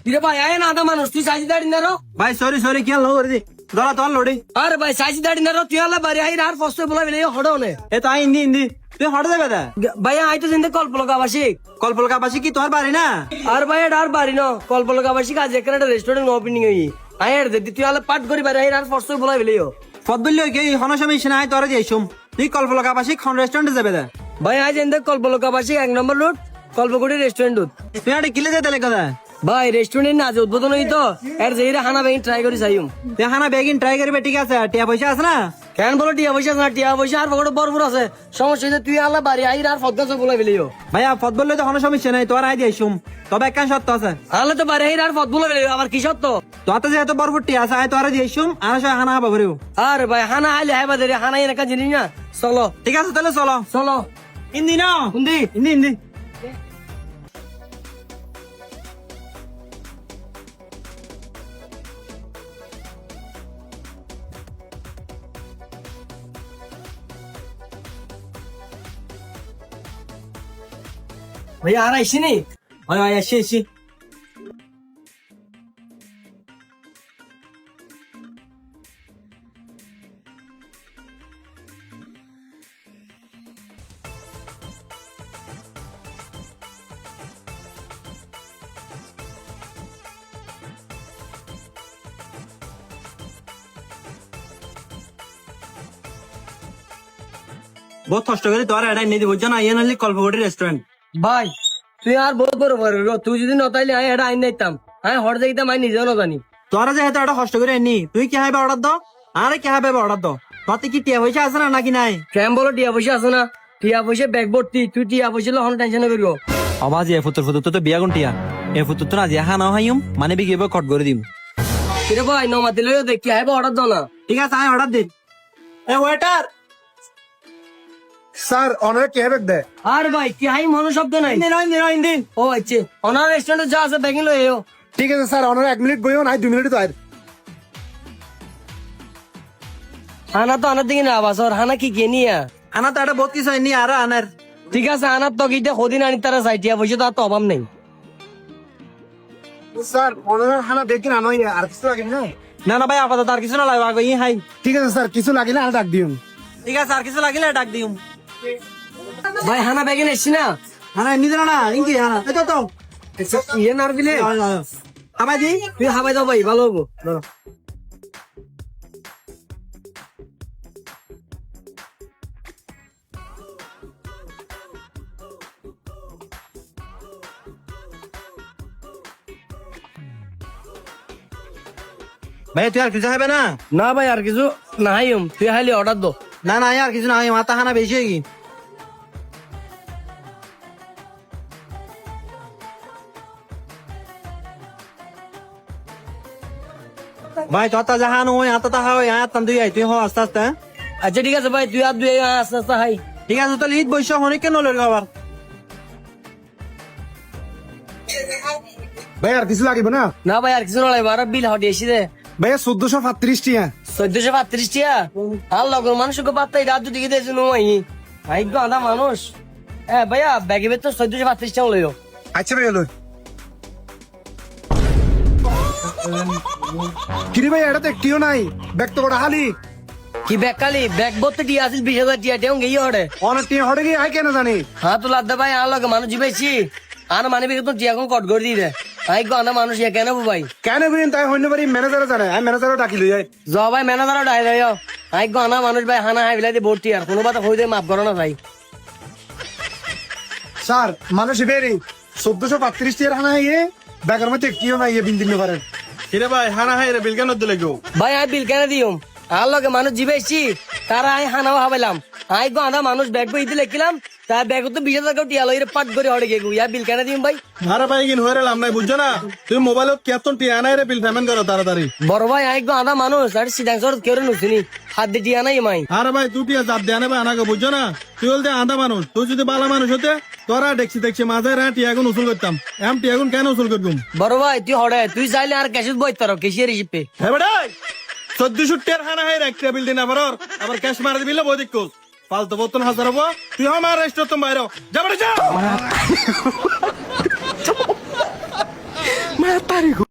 কিরে ভাই আয় না আদা মানুষ তুই সাইজি দাঁড়ি না রো ভাই সরি কি লো করে দি দলা তোর লোড়ি আরে ভাই সাইজি দাঁড়ি না রো তুই আলা বাড়ি আই আর ফসল বলা বেলে হড়ো নে এ তো ইন্দি তুই হট যাবে দা ভাই আই তো জিন্দে কল্পলকা বাসিক কল্পলকা বাসি কি তোর বাড়ি না আর ভাই আর বাড়ি ন কল্পলকা বাসিক আজ এখানে একটা রেস্টুরেন্ট ওপেনিং হই আই আর দে তুই আলা পাট করি বাড়ি আই আর ফসল বলা বেলে ফদ বললি কি হনসময় সিনাই তোর যাইছুম তুই কল্পলকা বাসি খন রেস্টুরেন্টে যাবে দা ভাই আজ জিন্দে কল্পলকা বাসিক 1 নম্বর রোড কল্পগুড়ি রেস্টুরেন্ট তুই আরে কিলে যেতে লেগে দা ভাই রেস্টুরেন্ট না আজ উদ্বোধন হই তো এর যেইরা হানা বেগিন ট্রাই করি চাইম তুই হানা বেগিন ট্রাই করবে ঠিক আছে টিয়া পয়সা আছে না কেন বলো টিয়া পয়সা না টিয়া পয়সা আর বড় বড় আছে সমস্যা হইছে তুই আলা বাড়ি আই আর ফদগাছ বলা বেলিও ভাইয়া ফদ বললে তো হনসমস্যা নাই তোর আই যাইছুম তবে একখান সত্য আছে আলে তো বাড়ি আই আর ফদ বলা বেলিও আবার কি সত্য তোতে যেহেতু বরফুটি আছে আই তোর যাইছুম আর সব হানা হবে বরিও আরে ভাই হানা আইলে হাইবা দেরি হানা একা জিনিস না চলো ঠিক আছে তাহলে চলো চলো ইন্দি না হুন্দি ইন্দি ভাই আর আইসিনি ওই আসি বহুত কষ্ট করে তোর এটাই নিয়ে দিব জানা ইয়ে নাহলে কল্পগুড়ি রেস্টুরেন্ট ভাই তুই আর বহুত বড় বড় তুই যদি নতাইলে আই এটা আইন নাইতাম আমি হর যাইতাম আমি নিজেও না জানি তোরা যেহেতু এটা কষ্ট করে নি তুই কি হাইবে অর্ডার দাও আরে কি হাইবে অর্ডার দাও তোতে কি টিয়া পয়সা আছে না নাকি নাই কেন বলো টিয়া পয়সা আছে না টিয়া পয়সা ব্যাগ ভর্তি তুই টিয়া পয়সা হন টেনশন করিও আওয়াজ এ ফুতুর তো বিয়া গুনটিয়া এ ফুতুর তো না যে হা না হাইম মানে বিগেবে কট করে দিম কিরে ভাই নমাতিলে দেখি আইব অর্ডার দাও না ঠিক আছে আমি অর্ডার দিন এ ওয়েটার স্যার অনারে কে ব্যাগ দেয় আর ভাই কি হাই মনো শব্দ নাই দিন ও আচ্ছা অনার রেস্টুরেন্টে যা আছে ব্যাগিং লই এও ঠিক আছে স্যার অনারে 1 মিনিট বইও নাই 2 মিনিট তো আর হানা তো আনার দিকে না আবাস আর হানা কি কে নিয়া আনা তো এটা বহুত কিছু নি আর আনার ঠিক আছে আনার তো গিয়ে কদিন আনি তারা চাইটিয়া পয়সা তো আর তো অভাব নেই স্যার অনারে হানা দেখি না নয় আর কিছু লাগে না না ভাই আপাতত আর কিছু না লাগবে আগে ই হাই ঠিক আছে স্যার কিছু লাগিলে আর ডাক দিউন ঠিক আছে আর কিছু লাগিলে ডাক দিম ভাই হানা ব্যাগিং এসছি না হানা নিদ না ইনকি হানা এটা তো ইয়ে নার দিলে আবাই দি তুই হাবাই দাও ভাই ভালো হবো ভাই তুই আর কিছু হবে না না ভাই আর কিছু নাই তুই হাইলি অর্ডার দো না আর কিছু না মাথা হানা বেশি হয়ে গি ভাই তোর জাহান ওই আতা তা হয় আতান তুই তুই হ আস্তে আস্তে আচ্ছা ঠিক আছে ভাই তুই আর দুই আস্তে আস্তে হাই ঠিক আছে তাহলে ঈদ বৈশ অনেক কেন লোক আবার ভাই আর কিছু লাগিব না না ভাই আর কিছু না লাগবে আর বিল হটে এসি দে ভাই 1435 টিয়া 1435 টিয়া আর লগর মানুষকে পাত্তাই রাত দিকে দিয়েছে নয় ভাগ্য আধা মানুষ হ্যাঁ ভাইয়া ব্যাগে তো 1435 টাকা লইও আচ্ছা ভাই এলো কিরে ভাই এটা তো একটিও নাই ব্যাগ তো বড় হালি কি ব্যাগ কালি ব্যাগ ভর্তি টিয়া আছে 20,000 টিয়া টেও গিয়ে হড়ে অনেক টিয়া হটে গিয়ে আই কেন জানি হ্যাঁ তো লাদ্দা ভাই আর লগে মানুষ জিবেছি আর মানে বিকে তো টিয়া কোন কট করে দিয়ে দেয় ভাগ্য আধা মানুষ ইয়া কেন ভাই কেন বলেন তাই হইতে পারি ম্যানেজারও জানে আমি ম্যানেজারও ডাকি লই যাই জ ভাই ম্যানেজারও ডাই দেয় ভাগ্য আনা মানুষ ভাই হানা হাই বিলাইতে ভর্তি আর কোনো কথা হইতে মাফ করো না ভাই স্যার মানুষ বেরি 1435 টিয়ার হানা ইয়ে ব্যাগের মধ্যে একটিও নাই ইয়ে বিন দিন পারেন কিরে ভাই হানা হাই রে বিল কেন দিলে গো ভাই আই বিল কেন দিও আর লগে মানুষ জিবেছি তারা আই হানাও হাবাইলাম আই গো আধা মানুষ ব্যাগ বই দিলে কিলাম তার ব্যাগ তো 20,000 টাকা টিয়া লইরে পাট করে হড়ে গেগু ইয়া বিল কেন দিম ভাই আরে ভাই কিন হয়ে লাম নাই বুঝছো না তুমি মোবাইলত কেতন টিয়া নাই রে বিল পেমেন্ট করো তাড়াতাড়ি বড় ভাই আই গো আধা মানুষ আর সিধাংসর কেউ নুছিনি হাত দিয়ে টিয়া নাই মাই আরে ভাই তুই টিয়া জাত দেয়া নেবে আনাকে বুঝছো না তুই বলতে আধা মানুষ তুই যদি বালা মানুষ হতে তোরা দেখছি মাঝে রা টিয়া গুন উসুল করতাম এম টিয়া গুন কেন উসুল করতুম বড় ভাই তুই হড়ে তুই চাইলে আর ক্যাশ বই তার কেশিয়ার হিসেবে হ্যাঁ বেটাই 1400 টিয়ার হানা হাই রাখতে বিল দিন আবার ক্যাশ মার দিলে বই দিক ফালতু বতন হাজার হবো তুই আমার রেস্টুরেন্ট তুমি বাইরে যা বেটা যা তাড়াতাড়ি